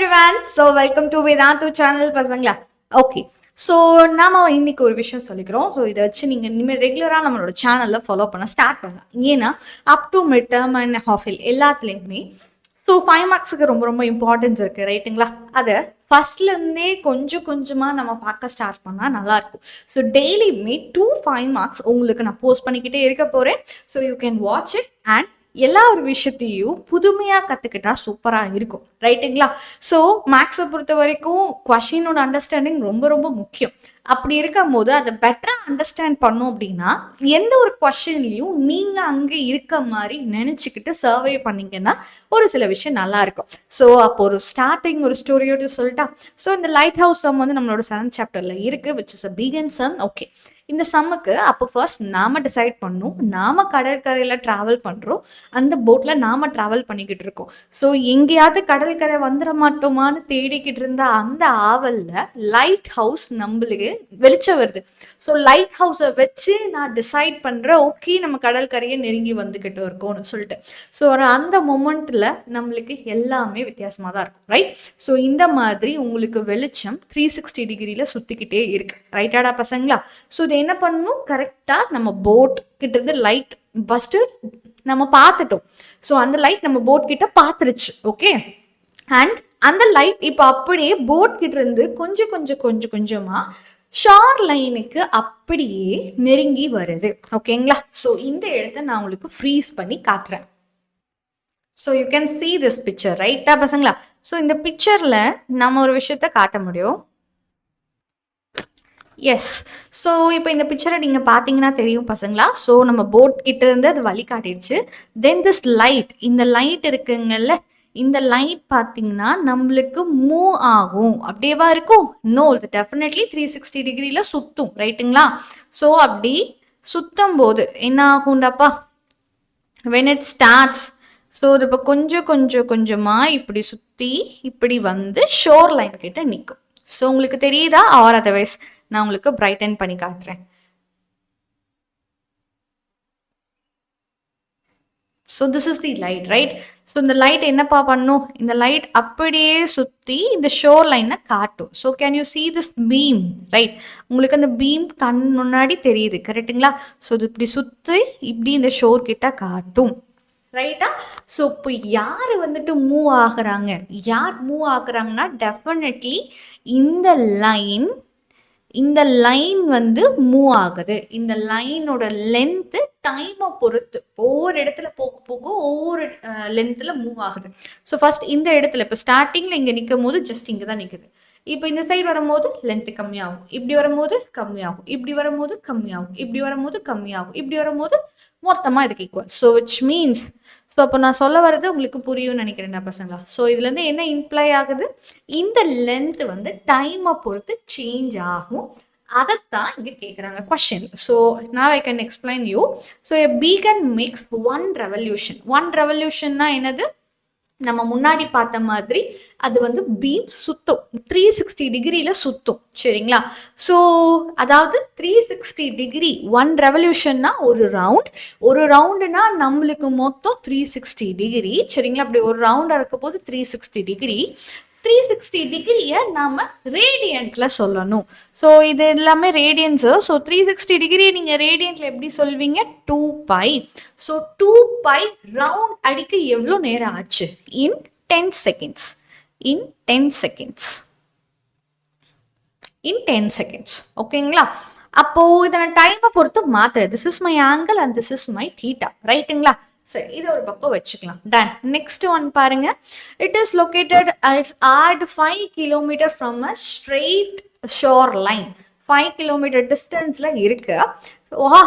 everyone. So welcome to Vedantu channel பசங்களா. Okay. So நாம இன்னைக்கு ஒரு விஷயம் சொல்லிக்கிறோம். ஸோ இதை வச்சு நீங்கள் இனிமேல் ரெகுலராக நம்மளோட சேனலில் ஃபாலோ பண்ண ஸ்டார்ட் பண்ணலாம். ஏன்னா up to mid term and half year எல்லாத்துலேயுமே ஸோ 5 மார்க்ஸுக்கு ரொம்ப ரொம்ப இம்பார்ட்டன்ஸ் இருக்குது, ரைட்டுங்களா? அதை ஃபர்ஸ்ட்லேருந்தே கொஞ்சம் கொஞ்சமாக நம்ம பார்க்க ஸ்டார்ட் பண்ணால் நல்லாயிருக்கும். ஸோ டெய்லியுமே 5 மார்க்ஸ் உங்களுக்கு நான் போஸ்ட் பண்ணிக்கிட்டே இருக்க போகிறேன். So you can watch it and எல்லா ஒரு விஷயத்தையும் புதுமையாக கற்றுக்கிட்டா சூப்பராக இருக்கும், ரைட்டுங்களா? ஸோ மேக்ஸை பொறுத்த வரைக்கும் கொஷினோட அண்டர்ஸ்டாண்டிங் ரொம்ப ரொம்ப முக்கியம். அப்படி இருக்கும் போது அதை பெட்டராக அண்டர்ஸ்டாண்ட் பண்ணோம் அப்படின்னா எந்த ஒரு கொஷின்லையும் நீங்கள் அங்கே இருக்க மாதிரி நினச்சிக்கிட்டு சர்வே பண்ணிங்கன்னா ஒரு சில விஷயம் நல்லாயிருக்கும். ஸோ அப்போ ஒரு ஸ்டார்டிங் ஒரு ஸ்டோரியோட சொல்லிட்டா. ஸோ இந்த லைட் ஹவுஸ் சம் வந்து நம்மளோட 7th சாப்டரில் இருக்குது, which is a big one sum. Okay, இந்த சம்முக்கு அப்போ ஃபர்ஸ்ட் நாம் டிசைட் பண்ணணும். நாம் கடற்கரையில் ட்ராவல் பண்ணுறோம், அந்த போட்டில் நாம் ட்ராவல் பண்ணிக்கிட்டு இருக்கோம். ஸோ எங்கேயாவது கடற்கரை வந்துட மாட்டோமான்னு தேடிக்கிட்டு இருந்த அந்த ஆவலில் லைட் ஹவுஸ் நம்மளுக்கு வெளிச்சம் வருது. ஸோ லைட் ஹவுஸை வச்சு நான் டிசைட் பண்ணுறேன், ஓகே நம்ம கடற்கரையை நெருங்கி வந்துக்கிட்டு இருக்கோம்னு சொல்லிட்டு. ஸோ அந்த மொமெண்ட்டில் நம்மளுக்கு எல்லாமே வித்தியாசமாக தான் இருக்கும், ரைட்? ஸோ இந்த மாதிரி உங்களுக்கு வெளிச்சம் 360 டிகிரியில் சுற்றிக்கிட்டே இருக்கு, ரைட்டாடா பசங்களா? ஸோ இது என்ன பண்ணணும், கரெக்டாக நம்ம போட் கிட்ட இருந்து லைட் ஃபஸ்ட்டு நம்ம பார்த்துட்டோம். ஸோ அந்த லைட் நம்ம போட் கிட்ட பார்த்துருச்சு, ஓகே? அண்ட் அந்த லைட் இப்போ அப்படியே போட் கிட்ட இருந்து கொஞ்சம் கொஞ்சம் கொஞ்சம் கொஞ்சமாக ஷார் லைனுக்கு அப்படியே நெருங்கி வருது, ஓகேங்களா? ஸோ இந்த இடத்த நான் உங்களுக்கு ஃப்ரீஸ் பண்ணி காட்டுறேன். So you can see this picture, ரைட்டா பசங்களா? ஸோ இந்த பிக்சரில் நம்ம ஒரு விஷயத்த காட்ட முடியும். எஸ், ஸோ இப்போ இந்த பிக்சரை நீங்கள் பார்த்தீங்கன்னா தெரியும் பசங்களா. ஸோ நம்ம போட் கிட்ட இருந்து அது வழி காட்டிடுச்சு. தென் திஸ் லைட், இந்த லைட் இருக்குங்கல்ல, இந்த லைட் பார்த்தீங்கன்னா நம்மளுக்கு மூவ் ஆகும், அப்படியேவா இருக்கும்? நோ, இது டெஃபினெட்லி 360 டிகிரியில் சுற்றும், ரைட்டுங்களா? ஸோ அப்படி சுற்றும் போது என்ன ஆகும்டாப்பா, when it starts, ஸோ இது இப்போ கொஞ்சம் கொஞ்சம் கொஞ்சமாக இப்படி சுற்றி இப்படி வந்து ஷோர் லைன் கிட்ட நிற்கும். ஸோ உங்களுக்கு தெரியுதா? ஆர் அதர்வைஸ் நான் உங்களுக்கு பிரைட்டன் பண்ணி காட்டுறேன். So this is the light, right? So இந்த லைட் என்னப்பா பண்ணும், இந்த லைட் அப்படியே சுற்றி இந்த ஷோர் லைனை காட்டும். So can you see this beam, right? உங்களுக்கு அந்த பீம் கண் முன்னாடி தெரியுது, கரெக்டுங்களா? ஸோ இது இப்படி சுற்றி இப்படி இந்த ஷோர் கிட்ட காட்டும், ரைட்டா? ஸோ இப்போ யார் வந்துட்டு மூவ் ஆகுறாங்க, யார் மூவ் ஆகுறாங்கன்னா டெஃபினெட்லி இந்த லைன் வந்து மூவ் ஆகுது. இந்த லைனோட லென்த்து டைமை பொறுத்து ஒவ்வொரு இடத்துல போக போக ஒவ்வொரு லென்த்தில் மூவ் ஆகுது. ஸோ ஃபர்ஸ்ட் இந்த இடத்துல இப்போ ஸ்டார்டிங்கில் இங்கே நிற்கும் போது ஜஸ்ட் இங்கே தான் நிற்குது. இப்போ இந்த சைடு வரும்போது லென்த்து கம்மியாகும், இப்படி வரும்போது கம்மியாகும், இப்படி வரும்போது கம்மியாகும், இப்படி வரும்போது கம்மியாகும், இப்படி வரும்போது மொத்தமாக இதுக்கு equal. So which means, so அப்போ நான் சொல்ல வர்றது உங்களுக்கு புரியும்னு நினைக்கிறேன்டா பசங்களா. ஸோ இதுலேருந்து என்ன இம்ப்ளை ஆகுது, இந்த லென்த் வந்து டைமை பொறுத்து சேஞ்ச் ஆகும். அதைத்தான் இங்கே கேட்குறாங்க question. So now I can explain you. So a beacon makes one revolution. One ரெவல்யூஷன்னா என்னது, நம்ம முன்னாடி பார்த்த மாதிரி அது வந்து பீம் சுத்தும், 360 டிகிரியில் சுத்தும், சரிங்களா? ஸோ அதாவது 360 டிகிரி, ஒன் ரெவல்யூஷன்னா ஒரு ரவுண்டுனா நம்மளுக்கு மொத்தம் 360 டிகிரி, சரிங்களா? அப்படி ஒரு ரவுண்டாக இருக்க போது 360 டிகிரி. 360 டிகிரியை நாம் ரேடியன்ட்ல சொல்லணும். ஸோ இது எல்லாமே ரேடியன்ஸு. ஸோ 360 டிகிரி நீங்கள் ரேடியன்ட்ல எப்படி சொல்வீங்க, 2π. ஸோ 2π ரவுண்ட் அடிக்க எவ்வளோ நேரம் ஆச்சு, இன் 10 செகண்ட்ஸ். இன் 10 செகண்ட்ஸ், ஓகேங்களா? அப்போ இதை நான் டைமை பொறுத்து மாத்துறேன். This is my angle and this is my theta, ரைட்டுங்களா? சரி, இது ஒரு பக்கம் வச்சுக்கலாம். டன். நெக்ஸ்ட் ஒன் பாருங்க. It is located at 5 kilometre from a straight shore line. 5 kilometre டிஸ்டன்ஸ்ல இருக்கு.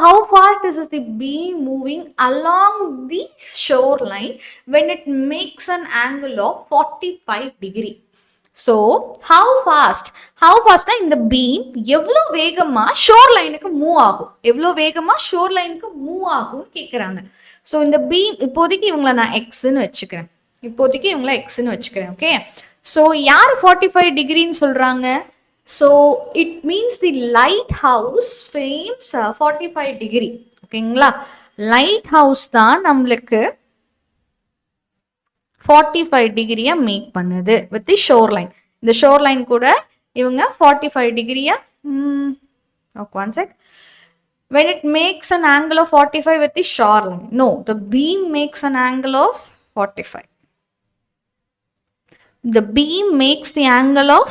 How fast is the beam moving along the shore line when it makes an angle of 45 degree? So how ஃபாஸ்ட்னா இந்த beam எவ்வளோ வேகமாக sure லைனுக்கு move ஆகும்னு கேட்குறாங்க. So இந்த பீம் இப்போதைக்கு இவங்களை நான் எக்ஸ்ன்னு வச்சுக்கிறேன், ஓகே? ஸோ யார் 45 டிகிரின்னு சொல்கிறாங்க? So it means the light house frames 45 degree, ஓகேங்களா? லைட் ஹவுஸ் தான் நம்மளுக்கு 45 டிகிரியை மேக் பண்ணுது வித் தி ஷோர் லைன். இந்த ஷோர் லைன் கூட இவங்க 45 டிகிரியை one sec. When it makes an angle of 45 with the shoreline. No, the beam makes an angle of 45. The beam makes the angle of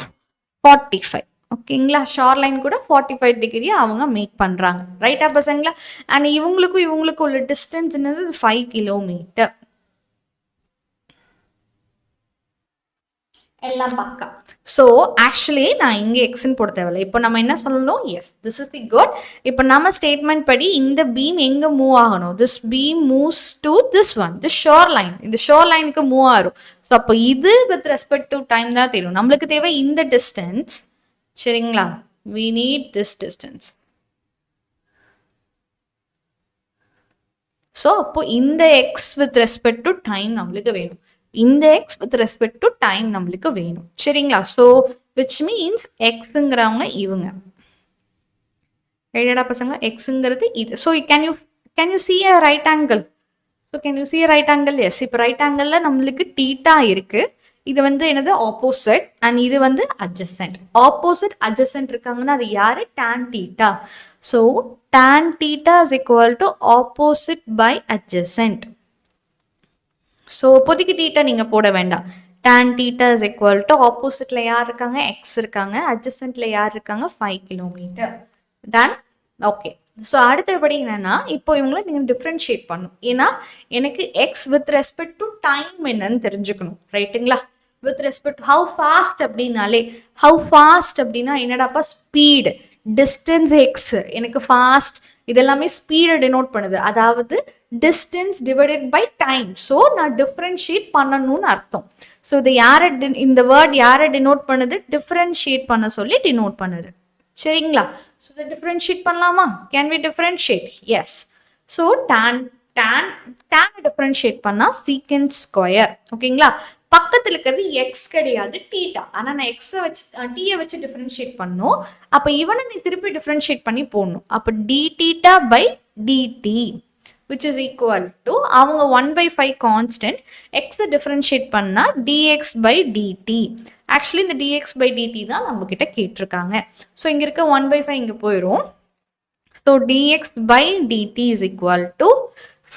45. ஓகேங்களா, shoreline கூட 45 degree அவங்க make பண்ணுறாங்க. ரைட்டா பசங்களா? அண்ட் இவங்களுக்கும் உள்ள டிஸ்டன்ஸ் என்னது 5 கிலோமீட்டர். எல்லாம் பக்கா. ஸோ ஆக்சுவலி நான் இங்கே எக்ஸ்ன்னு போட தேவையில்லை. இப்போ நம்ம என்ன சொல்லணும்? Yes, this is the good. இப்போ நம்ம ஸ்டேட்மெண்ட் படி இந்த பீம் எங்கே மூவ் ஆகணும்? This beam moves to this one, this shore line. இந்த ஷோர் லைனுக்கு மூவ் ஆகும். ஸோ அப்போ இது வித் ரெஸ்பெக்ட் டு டைம் தான் தெரியும். நம்மளுக்கு தேவை இந்த டிஸ்டன்ஸ். சரிங்களா? we need this distance. So அப்போ இந்த X with respect to time நம்மளுக்கு வேணும். இந்த X with respect to time நம்மளுக்கு வேணும். சரிங்களா? ஸோ விச் மீன்ஸ் எக்ஸுங்கிறவங்க இவங்க. ரைட்டா பசங்க? எக்ஸுங்கிறது இது. So can you see a right angle? So can you see a right angle? Yes. இப்போ ரைட் ஆங்கிளில் நம்மளுக்கு தீட்டா இருக்கு. இது வந்து என்னது? ஆப்போசிட். அண்ட் இது வந்து அட்ஜசன்ட். ஆப்போசிட் அட்ஜசன்ட் இருக்காங்கன்னா அது யாரு? tan theta. So tan theta is equal to opposite by adjacent. So இப்போதைக்கு தீட்டா நீங்கள் போட வேண்டாம். tan theta is equal to ஆப்போசிட்ல யார் இருக்காங்க? எக்ஸ் இருக்காங்க. அட்ஜசன்ட்ல யார் இருக்காங்க? 5 கிலோமீட்டர். டன். ஓகே. ஸோ அடுத்தபடி என்னன்னா, இப்போ இவங்களை நீங்கள் டிஃப்ரென்ஷியேட் பண்ணும். ஏன்னா எனக்கு x with respect to time என்னன்னு தெரிஞ்சுக்கணும். ரைட்டுங்களா? வித் ரெஸ்பெக்ட் ஹவு ஃபாஸ்ட் அப்படின்னாலே, ஹவு ஃபாஸ்ட் அப்படின்னா என்னடாப்பா? ஸ்பீடு. டிஸ்டன்ஸ் எக்ஸ் எனக்கு ஃபாஸ்ட், இதெல்லாமே ஸ்பீடை டினோட் பண்ணுது. அதாவது distance divided by time. So நான் டிஃப்ரென்ஷியேட் பண்ணணும்னு அர்த்தம். ஸோ இது யாரை இந்த வேர்ட் யாரை டினோட் பண்ணுது? டிஃப்ரென்ஷியேட் பண்ண சொல்லி டினோட் பண்ணுது. சரிங்களா? ஸோ இதை டிஃப்ரென்ஷியேட் பண்ணலாமா? Can we differentiate? Yes. So tan differentiate பண்ணால் சீக்கண்ட் ஸ்கொயர். ஓகேங்களா? பக்கத்தில் இருக்கிறது எக்ஸ் கிடையாது, தீட்டா. ஆனால் நான் எக்ஸை வச்சு டீயை வச்சு டிஃப்ரென்ஷியேட் பண்ணணும். அப்போ இவனை நீ திருப்பி டிஃப்ரென்ஷியேட் பண்ணி போடணும். அப்போ d theta by dt which is equal to அவங்க 1/5 கான்ஸ்டன்ட். எக்ஸை டிஃப்ரென்ஷியேட் பண்ணால் dx by dt. ஆக்சுவலி இந்த dx by dt தான் நம்ம கிட்ட கேட்டிருக்காங்க. ஸோ இங்கே இருக்க 1/5 இங்கே போயிடும். So dx by dt is equal to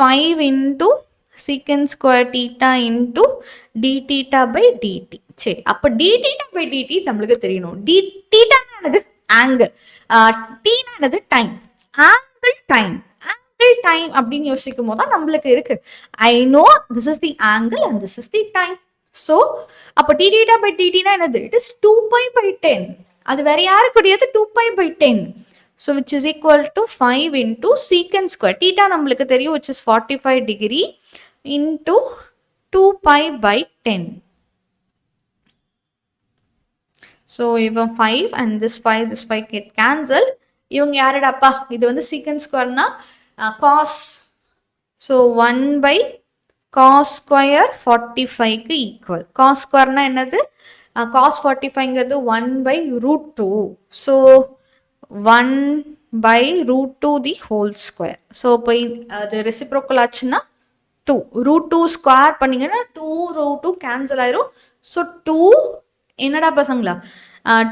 5 into secant square theta into d theta by dt. சரி, அப்போ d theta by dt நம்மளுக்கு தெரியணும். d theta என்னது? ஆங்கிள். t என்னது? டைம். Angle time. டைம் அப்படின்னு யோசிக்கும் போது தான் நம்மளுக்கு இருக்கு. I know this is the angle and this is the time. So அப்போ டி தீட்டா பை டிடினா என்னது? It is 2π/10. அது வேற யாருக்குடையது? 2π/10. So which is equal to 5 into secant square. Theta நம்மளுக்கு தெரியும், which is 45 degree into 2π/10. So இவன் 5 and this 5 get cancel. இவங்க யாருடாப்பா? இது வந்து secant squareனா cos. ஸோ 1/cos square 45க்கு ஈக்குவல். cos ஸ்கொயர்னா என்னது? cos 45ங்கிறது 1/√2. So 1/√2 the whole square. So இப்போ அது ரெசிப்ரோக்கல் ஆச்சுன்னா 2. √2 ஸ்கொயர் பண்ணிங்கன்னா 2√2 கேன்சல் ஆயிரும். ஸோ 2 என்னடா பசங்களா?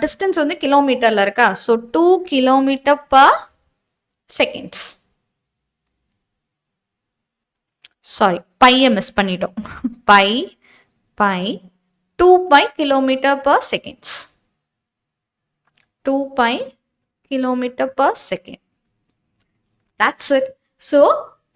டிஸ்டன்ஸ் வந்து கிலோமீட்டரில் இருக்கா? So 2 km/s. சாரி, பையை மிஸ் பண்ணிட்டோம். Pi 2π km/s. 2π km/s. That's it. So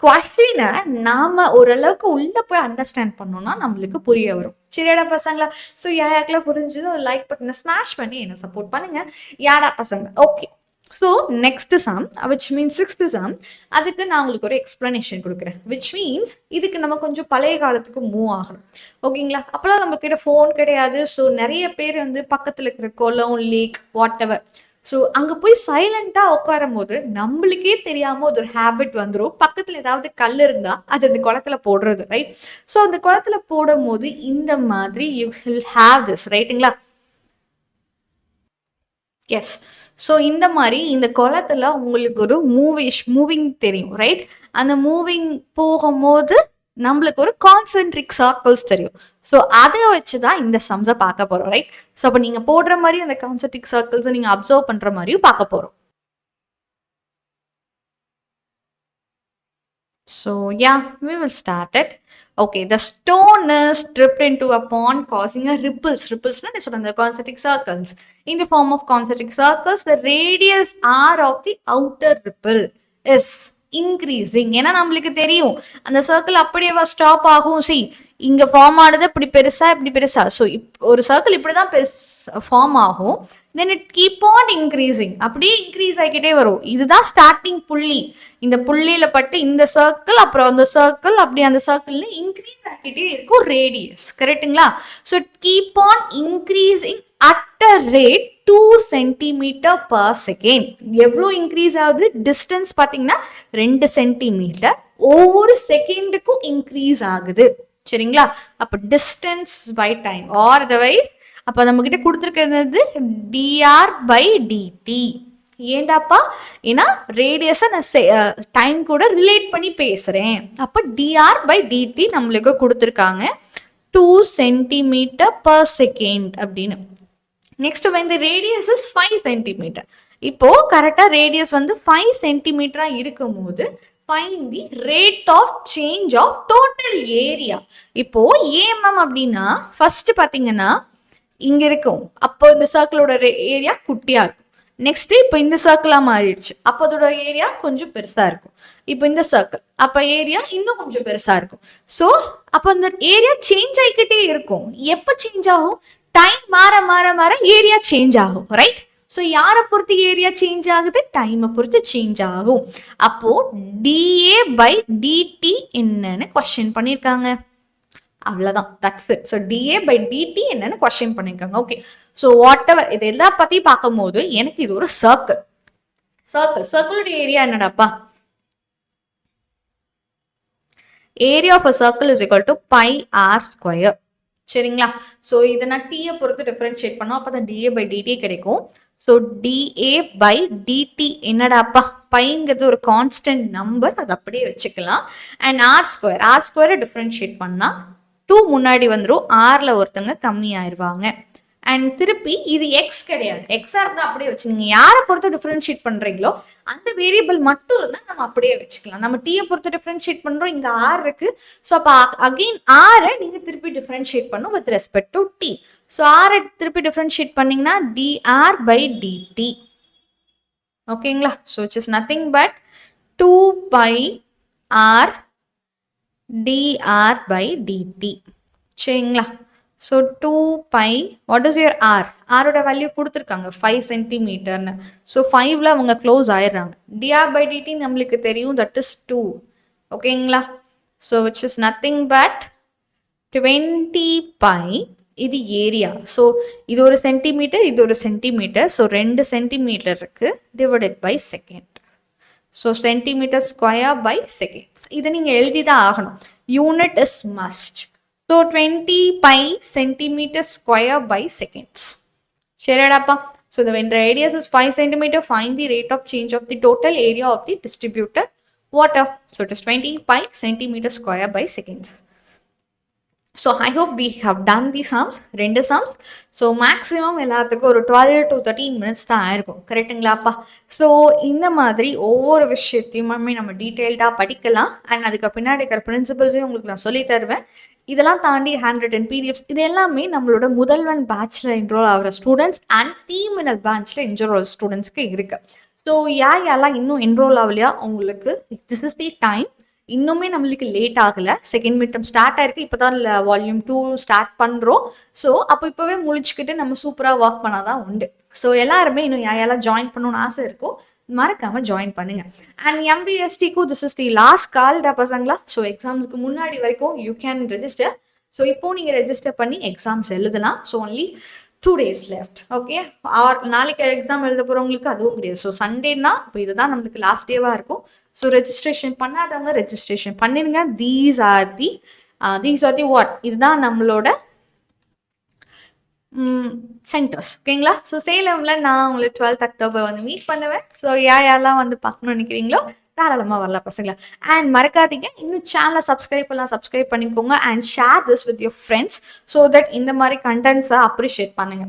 கொஸ்டினை நாம ஓரளவுக்கு உள்ள போய் அண்டர்ஸ்டாண்ட் பண்ணோம்னா நம்மளுக்கு புரிய வரும். சரியாடா பசங்களா? ஸோ யாருக்கெல்லாம் புரிஞ்சது ஒரு லைக் பட்டனை ஸ்மாஷ் பண்ணி என்ன சப்போர்ட் பண்ணுங்க. யாரா பசங்க? Okay. So next sum which means 6th sum. அதுக்கு நான் உங்களுக்கு ஒரு எக்ஸ்பிளனேஷன் கொடுக்குறேன். விச் மீன்ஸ் இதுக்கு நம்ம கொஞ்சம் பழைய காலத்துக்கு மூவ் ஆகணும். ஓகேங்களா? அப்போலாம் நம்ம கிட்ட ஃபோன் கிடையாது. ஸோ நிறைய பேர் வந்து பக்கத்தில் இருக்கிற குளம், லேக், வாட் எவர், ஸோ அங்கே போய் சைலண்டாக உட்காரும் போது நம்மளுக்கே தெரியாமல் அது ஒரு ஹேபிட் வந்துடும். பக்கத்தில் ஏதாவது கல் இருந்தால் அது அந்த குளத்துல போடுறது, ரைட்? ஸோ அந்த குளத்துல போடும் போது இந்த மாதிரி யூ வில் ஹேவ் திஸ், ரைட்டுங்களா? எஸ். ஸோ இந்த மாதிரி இந்த குளத்துல உங்களுக்கு ஒரு மூவிங் தெரியும், ரைட்? அந்த மூவிங் போகும்போது நம்மளுக்கு ஒரு கான்சென்ட்ரிக் சர்க்கிள்ஸ் தெரியும். ஸோ அதை வச்சு தான் இந்த சம்ஸை பார்க்க போகிறோம், ரைட்? ஸோ அப்போ நீங்கள் போடுற மாதிரி அந்த கான்சென்ட்ரிக் சர்க்கிள்ஸை நீங்கள் அப்சர்வ் பண்ணுற மாதிரியும் பார்க்க போகிறோம். So yeah, we will start it. Okay, the stone is dripped into a pond causing a ripples. Ripples na the concentric circles. In the form of concentric circles, the radius r of the outer ripple is increasing. ஏன்னா நம்மளுக்கு தெரியும் அந்த circle அப்படியே stop ஆகும். C இங்க form ஆனது இப்படி பெருசா இப்படி பெருசா. ஸோ ஒரு சர்க்கிள் இப்படிதான் ஃபார்ம் ஆகும். Then it keep on increasing, அப்படியே இன்க்ரீஸ் ஆகிக்கிட்டே வரும். இதுதான் ஸ்டார்டிங் புள்ளி. இந்த புள்ளியில பட்டு இந்த சர்க்கிள், அப்புறம் அந்த சர்க்கிள், அப்படி அந்த சர்க்கிள்ல இன்க்ரீஸ் ஆகிக்கிட்டே இருக்கும் ரேடியஸ். கரெக்டுங்களா? So it keep on increasing at a rate 2 centimetre per second. எவ்வளோ இன்க்ரீஸ் ஆகுது? டிஸ்டன்ஸ் பார்த்தீங்கன்னா 2 சென்டிமீட்டர் ஒவ்வொரு செகண்டுக்கும் இன்க்ரீஸ் ஆகுது. சரிங்களா? அப்போ distance by time or otherwise அப்போ நம்ம கிட்ட கொடுத்துருக்கிறது dr by dt. ஏண்டாப்பா? ஏன்னா ரேடியஸை நான் டைம் கூட ரிலேட் பண்ணி பேசுகிறேன். அப்போ dr by dt நம்மளுக்கு கொடுத்துருக்காங்க 2 சென்டிமீட்டர் பர் செகண்ட் அப்படின்னு. Next when the radius is 5 centimetre. இப்போ கரெக்டாக ரேடியஸ் வந்து 5 சென்டிமீட்டரா இருக்கும் போது find the rate of change of total area. இப்போ ஏஎம்எம் அப்படின்னா ஃபர்ஸ்ட் பார்த்தீங்கன்னா இங்க இருக்கும். அப்போ இந்த சர்க்கிளோட ஏரியா குட்டியா இருக்கும். நெக்ஸ்ட் இப்போ இந்த சர்க்கிளா மாறிடுச்சு. அப்போ அதோட ஏரியா கொஞ்சம் பெருசா இருக்கும். இப்போ இந்த சர்க்கிள், அப்போ ஏரியா இன்னும் கொஞ்சம் பெருசா இருக்கும். ஸோ அப்போ இந்த ஏரியா சேஞ்ச் ஆகிக்கிட்டே இருக்கும். எப்போ சேஞ்ச் ஆகும்? டைம் மாற மாற மாற ஏரியா சேஞ்ச் ஆகும், ரைட்? ஸோ யாரை பொறுத்து ஏரியா சேஞ்ச் ஆகுது? டைமை பொறுத்து சேஞ்ச் ஆகும். அப்போ dA by dt என்னன்னு கொஸ்டின் பண்ணியிருக்காங்க. அவ்வளோதான், that's it. So dA by dt என்னன்னு கொஸ்டின் பண்ணியிருக்காங்க. ஓகே, ஸோ வாட் எவர் இது எல்லா பற்றியும் பார்க்கும்போது எனக்கு இது ஒரு சர்க்கிள். சர்க்கிளோட ஏரியா என்னடாப்பா? Area of a circle is equal to pi r square. சரிங்களா? ஸோ இதை நான் டீயை பொறுத்து டிஃபரன்ஷியேட் பண்ணோம். அப்போ தான் dA by dt கிடைக்கும். So dA by dt என்னடாப்பா? பைங்கிறது ஒரு கான்ஸ்டன்ட் நம்பர், அது அப்படியே வச்சுக்கலாம். அண்ட் ஆர் ஸ்கொயரை டிஃபரன்ஷியேட் பண்ணால் 2 முன்னாடி வந்துடும். ஆரில் ஒருத்தங்க கம்மி ஆயிடுவாங்க. அண்ட் திருப்பி இது எக்ஸ் கிடையாது, எக்ஸாக இருந்தால் அப்படியே வச்சு நீங்கள் யாரை பொறுத்து டிஃபரன்ஷியேட் பண்ணுறீங்களோ அந்த வேரியபிள் மட்டும் இருந்தால் நம்ம அப்படியே வச்சுக்கலாம். நம்ம டீயை பொறுத்து டிஃபரன்ஷியேட் பண்ணுறோம், இங்கே ஆர் இருக்கு. ஸோ அப்போ அகெயின் ஆரை நீங்கள் திருப்பி டிஃபரன்ஷியேட் பண்ணும் with respect to t. So ஆரை திருப்பி டிஃபரன்ஷியேட் பண்ணிங்கன்னா dr by dt. ஓகேங்களா? So it's is nothing but 2 pi r dr by dt. சரிங்களா? So 2 pi, what is your r? ஆரோட வேல்யூ கொடுத்துருக்காங்க 5 சென்டிமீட்டர்னு. ஸோ 5ல் அவங்க க்ளோஸ் ஆயிடுறாங்க. dr by dt நம்மளுக்கு தெரியும், தட் இஸ் 2. ஓகேங்களா? So which is nothing but 20 pi. இது ஏரியா. ஸோ இது ஒரு சென்டிமீட்டர், இது ஒரு சென்டிமீட்டர். ஸோ 2 சென்டிமீட்டர் இருக்கு, divided by second. So centimetre square by seconds. இதை நீங்கள் எழுதி தான் ஆகணும். Unit is must. So 20 pi centimeter square by seconds. சரிடாப்பா? So when the radius is 5 centimeter, find the rate of change of the total area of the distributed water. So it is 20 pi centimeter square by seconds. So I hope we have done the sums, 2 sums. So maximum எல்லாத்துக்கும் ஒரு 12 to 13 minutes தான் ஆயிருக்கும். கரெக்டுங்களாப்பா? So இந்த மாதிரி ஒவ்வொரு விஷயத்தையுமே நம்ம டீட்டெயில்டாக படிக்கலாம். அண்ட் அதுக்கு பின்னாடி இருக்கிற பிரின்சிபல்ஸையும் உங்களுக்கு நான் சொல்லி தருவேன். இதெல்லாம் தாண்டி ஹேண்ட் ரிட்டன் பிடிஎஃப்ஸ் இது எல்லாமே நம்மளோட முதல்வன் பேட்ச்ல என்ரோல் ஆகிற ஸ்டூடெண்ட்ஸ் அண்ட் தீமினல் பேட்ச்ல என்ரோல் ஸ்டூடெண்ட்ஸ்க்கு இருக்கு. ஸோ யாரெல்லாம் இன்னும் என்ரோல் ஆகலையா, உங்களுக்கு திஸ் இஸ் தி டைம். இன்னுமே நம்மளுக்கு லேட் ஆகலை. செகண்ட் மிட் டர்ம் ஸ்டார்ட் ஆயிருக்கு. இப்போ தான் வால்யூம் 2 ஸ்டார்ட் பண்ணுறோம். ஸோ அப்போ இப்போவே முழிச்சுக்கிட்டு நம்ம சூப்பராக ஒர்க் பண்ணாதான் உண்டு. ஸோ எல்லாருமே இன்னும் யாரெல்லாம் ஜாயின் பண்ணணும்னு ஆசை இருக்கோ மறக்காமல் ஜாயின் பண்ணுங்க. அண்ட் எம்பிஎஸ்டிக்கும் திஸ் இஸ் தி லாஸ்ட் கால்டா பசங்களா. ஸோ எக்ஸாம்ஸுக்கு முன்னாடி வரைக்கும் யூ கேன் ரெஜிஸ்டர். ஸோ இப்போது நீங்கள் ரெஜிஸ்டர் பண்ணி எக்ஸாம்ஸ் எழுதலாம். So only 2 days left. Okay, or நாளைக்கு எக்ஸாம் எழுத போகிறவங்களுக்கு அதுவும் கிடையாது. ஸோ சண்டேனா இப்போ இதுதான் நம்மளுக்கு லாஸ்ட் டேவாக இருக்கும். ஸோ ரெஜிஸ்ட்ரேஷன் பண்ணாதவங்க ரெஜிஸ்ட்ரேஷன் பண்ணிடுங்க. தீஸ் ஆர் தி வாட், இதுதான் நம்மளோட சென்டர்ஸ். ஓகேங்களா? ஸோ சேலமில் நான் உங்களை 12th October வந்து மீட் பண்ணுவேன். ஸோ யாரெல்லாம் வந்து பார்க்கணும்னு நினைக்கிறீங்களோ தாராளமாக வரலாம் பசங்களா. அண்ட் மறக்காதீங்க, இன்னும் சேனலை சப்ஸ்கிரைப் பண்ணிக்கோங்க and share this with your friends so that இந்த மாதிரி கண்டென்ட்ஸை அப்ரிஷியேட் பண்ணுங்க.